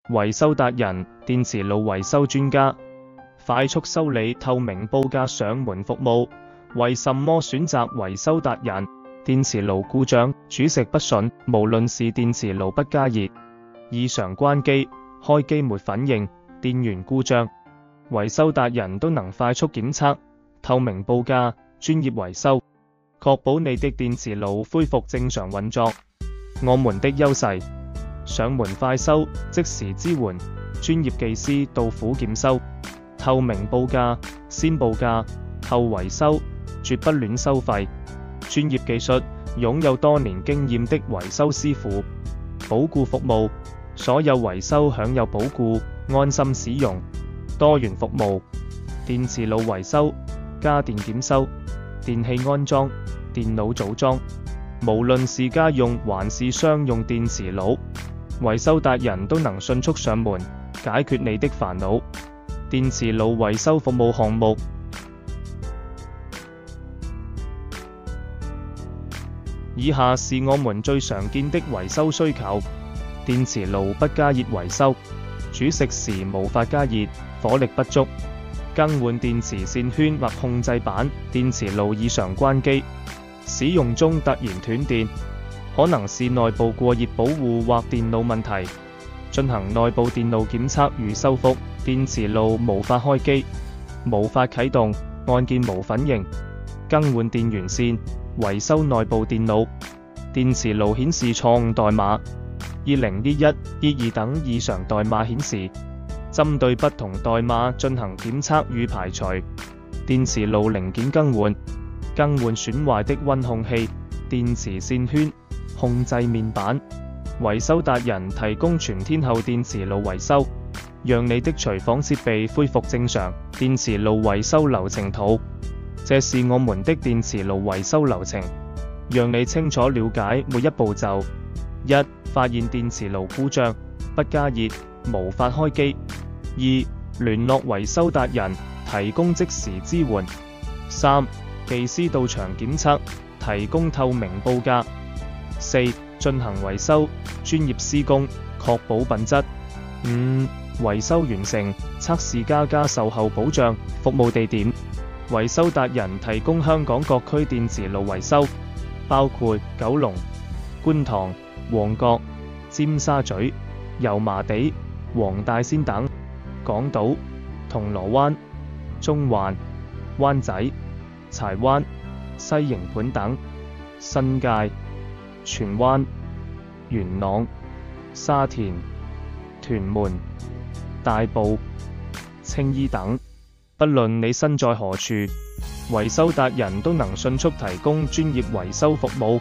維修達人，電磁爐維修專家，快速修理透明報價上門服務。為什麼選擇維修達人？電磁爐故障，煮食不順，無論是電磁爐不加熱、異常關機、開機沒反應、電源故障，維修達人都能快速檢測、透明報價、專業維修，確保你的電磁爐恢復正常運作。我們的優勢：上門快修，即時支援，專業技師到府檢修，透明報價，先報價後維修，絕不亂收費。專業技術，擁有多年經驗的維修師傅，保固服務，所有維修享有保固，安心使用。多元服務，電磁爐維修、家電檢修、電器安裝、電腦組裝，無論是家用還是商用電磁爐，維修達人都能迅速上門，解決你的煩惱。電磁爐維修服務項目。以下是我們最常見的維修需求：電磁爐不加熱維修，煮食時無法加熱，火力不足，更換電磁線圈或控制板，電磁爐異常關機，使用中突然斷電，可能是內部過熱保護或電路問題，進行內部電路檢測與修復，電磁爐無法開機，無法啟動，按鍵無反應，更換電源線，維修內部電腦，電磁爐顯示錯誤代碼2011、12等異常代碼顯示，針對不同代碼進行檢測與排除。電磁爐零件更換損壞的溫控器、電磁線圈、控制面板。維修達人提供全天候電磁爐維修，讓你的廚房設備恢復正常。電磁爐維修流程圖。這是我們的電磁爐維修流程，讓你清楚了解每一步驟。1. 發現電磁爐故障，不加熱，無法開機。2. 聯絡維修達人，提供即時支援。3. 技師到場檢測，提供透明報價。4. 進行維修，專業施工，確保品質。5. 維修完成，測試加售後保障。服務地點：維修達人提供香港各區電磁爐維修，包括九龍、觀塘、旺角、尖沙咀、油麻地、黃大仙等；港島、銅鑼灣、中環、灣仔、柴灣、西營盤等；新界、荃灣、元朗、沙田、屯門、大埔、青衣等。不論你身在何處，維修達人都能迅速提供專業維修服務。